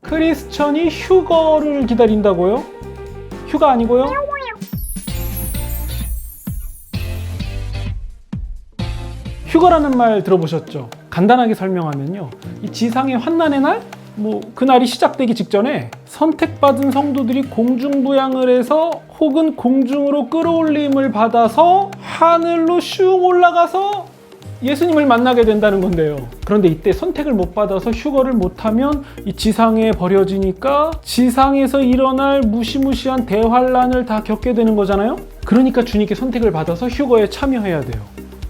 크리스천이 휴거를 기다린다고요? 휴가 아니고요? 휴거라는 말 들어보셨죠? 간단하게 설명하면요, 이 지상의 환난의 날? 그날이 시작되기 직전에 선택받은 성도들이 공중부양을 해서 혹은 공중으로 끌어올림을 받아서 하늘로 슝 올라가서 예수님을 만나게 된다는 건데요. 그런데 이때 선택을 못 받아서 휴거를 못하면 이 지상에 버려지니까 지상에서 일어날 무시무시한 대환란을 다 겪게 되는 거잖아요. 그러니까 주님께 선택을 받아서 휴거에 참여해야 돼요.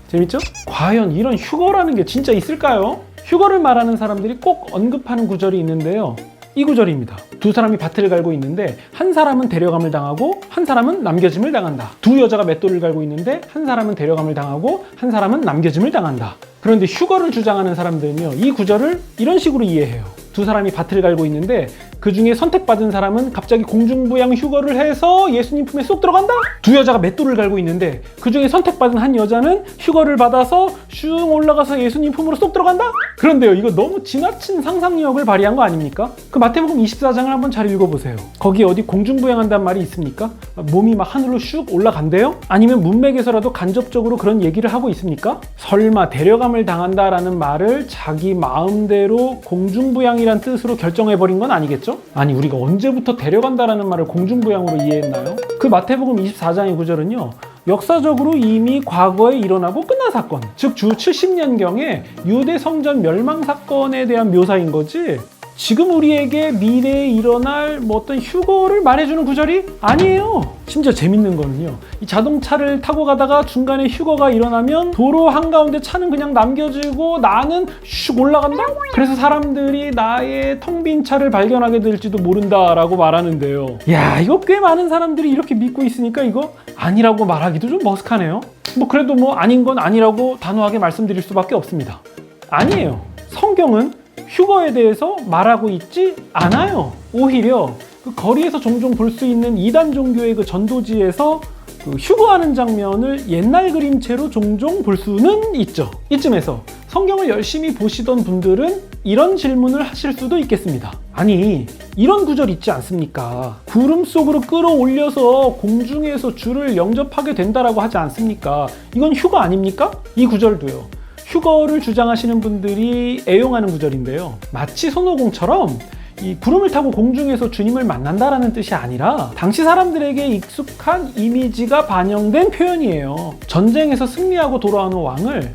재밌죠? 과연 이런 휴거라는 게 진짜 있을까요? 휴거를 말하는 사람들이 꼭 언급하는 구절이 있는데요. 이 구절입니다. 두 사람이 밭을 갈고 있는데 한 사람은 데려감을 당하고 한 사람은 남겨짐을 당한다. 두 여자가 맷돌을 갈고 있는데 한 사람은 데려감을 당하고 한 사람은 남겨짐을 당한다. 그런데 휴거를 주장하는 사람들은요, 이 구절을 이런 식으로 이해해요. 두 사람이 밭을 갈고 있는데 그 중에 선택받은 사람은 갑자기 공중부양 휴거를 해서 예수님 품에 쏙 들어간다? 두 여자가 맷돌을 갈고 있는데 그 중에 선택받은 한 여자는 휴거를 받아서 슝 올라가서 예수님 품으로 쏙 들어간다? 그런데요, 이거 너무 지나친 상상력을 발휘한 거 아닙니까? 그 마태복음 24장을 한번 잘 읽어보세요. 거기 어디 공중부양한다는 말이 있습니까? 몸이 막 하늘로 슉 올라간대요? 아니면 문맥에서라도 간접적으로 그런 얘기를 하고 있습니까? 설마 데려감을 당한다라는 말을 자기 마음대로 공중부양이란 뜻으로 결정해버린 건 아니겠죠? 아니, 우리가 언제부터 데려간다라는 말을 공중부양으로 이해했나요? 그 마태복음 24장의 구절은요, 역사적으로 이미 과거에 일어나고 끝난 사건, 즉 주 70년경에 유대 성전 멸망 사건에 대한 묘사인 거지, 지금 우리에게 미래에 일어날 어떤 휴거를 말해주는 구절이 아니에요. 심지어 재밌는 거는요, 이 자동차를 타고 가다가 중간에 휴거가 일어나면 도로 한가운데 차는 그냥 남겨지고 나는 슉 올라간다? 그래서 사람들이 나의 텅 빈 차를 발견하게 될지도 모른다라고 말하는데요. 야, 이거 꽤 많은 사람들이 이렇게 믿고 있으니까 이거 아니라고 말하기도 좀 머쓱하네요. 그래도 아닌 건 아니라고 단호하게 말씀드릴 수밖에 없습니다. 아니에요. 성경은 휴거에 대해서 말하고 있지 않아요. 오히려 그 거리에서 종종 볼 수 있는 이단 종교의 그 전도지에서 그 휴거하는 장면을 옛날 그림체로 종종 볼 수는 있죠. 이쯤에서 성경을 열심히 보시던 분들은 이런 질문을 하실 수도 있겠습니다. 아니, 이런 구절 있지 않습니까? 구름 속으로 끌어올려서 공중에서 주를 영접하게 된다라고 하지 않습니까? 이건 휴거 아닙니까? 이 구절도요, 휴거를 주장하시는 분들이 애용하는 구절인데요, 마치 손오공처럼 이 구름을 타고 공중에서 주님을 만난다라는 뜻이 아니라 당시 사람들에게 익숙한 이미지가 반영된 표현이에요. 전쟁에서 승리하고 돌아오는 왕을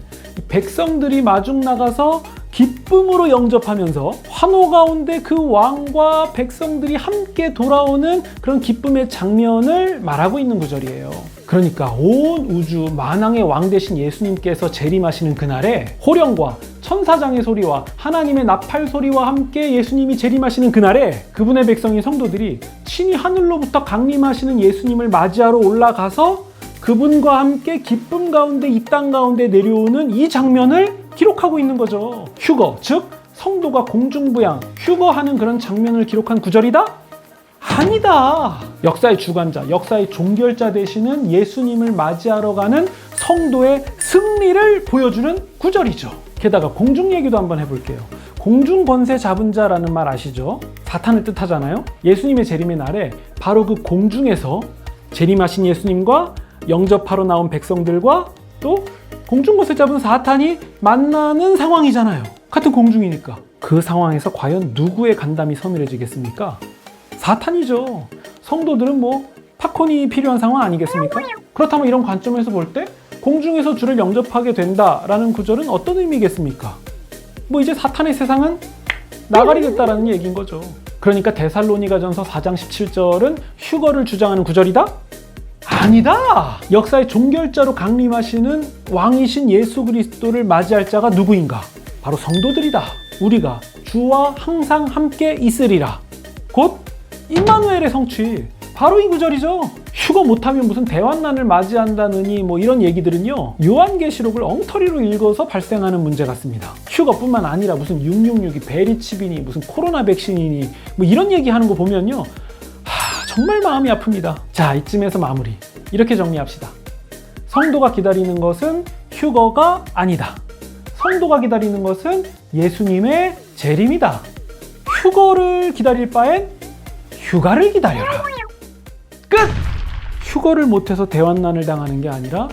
백성들이 마중 나가서 기쁨으로 영접하면서 환호 가운데 그 왕과 백성들이 함께 돌아오는 그런 기쁨의 장면을 말하고 있는 구절이에요. 그러니까 온 우주 만왕의 왕 되신 예수님께서 재림하시는 그날에 호령과 천사장의 소리와 하나님의 나팔 소리와 함께 예수님이 재림하시는 그날에 그분의 백성인 성도들이 친히 하늘로부터 강림하시는 예수님을 맞이하러 올라가서 그분과 함께 기쁨 가운데 이 땅 가운데 내려오는 이 장면을 기록하고 있는 거죠. 휴거, 즉 성도가 공중부양, 휴거하는 그런 장면을 기록한 구절이다? 아니다. 역사의 주관자, 역사의 종결자 되시는 예수님을 맞이하러 가는 성도의 승리를 보여주는 구절이죠. 게다가 공중 얘기도 한번 해볼게요. 공중 권세 잡은 자라는 말 아시죠? 사탄을 뜻하잖아요. 예수님의 재림의 날에 바로 그 공중에서 재림하신 예수님과 영접하러 나온 백성들과 또 공중 권세 잡은 사탄이 만나는 상황이잖아요. 같은 공중이니까. 그 상황에서 과연 누구의 간담이 서늘해지겠습니까? 사탄이죠. 성도들은 팝콘이 필요한 상황 아니겠습니까? 그렇다면 이런 관점에서 볼 때 공중에서 주를 영접하게 된다라는 구절은 어떤 의미겠습니까? 이제 사탄의 세상은 나가리겠다라는 얘기인 거죠. 그러니까 데살로니가전서 4장 17절은 휴거를 주장하는 구절이다? 아니다! 역사의 종결자로 강림하시는 왕이신 예수 그리스도를 맞이할 자가 누구인가? 바로 성도들이다. 우리가 주와 항상 함께 있으리라. 곧 임마누엘의 성취, 바로 이 구절이죠. 휴거 못하면 무슨 대환난을 맞이한다느니 이런 얘기들은요, 요한계시록을 엉터리로 읽어서 발생하는 문제 같습니다. 휴거뿐만 아니라 무슨 666이 베리칩이니 무슨 코로나 백신이니 이런 얘기하는 거 보면요, 정말 마음이 아픕니다. 자, 이쯤에서 마무리. 이렇게 정리합시다. 성도가 기다리는 것은 휴거가 아니다. 성도가 기다리는 것은 예수님의 재림이다. 휴거를 기다릴 바엔 휴가를 기다려라. 끝! 휴거를 못해서 대환난을 당하는 게 아니라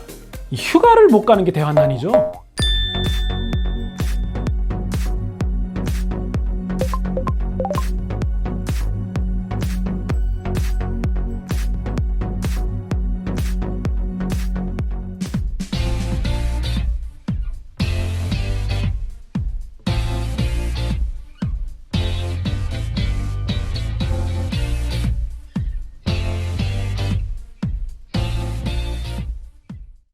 이 휴가를 못 가는 게 대환난이죠.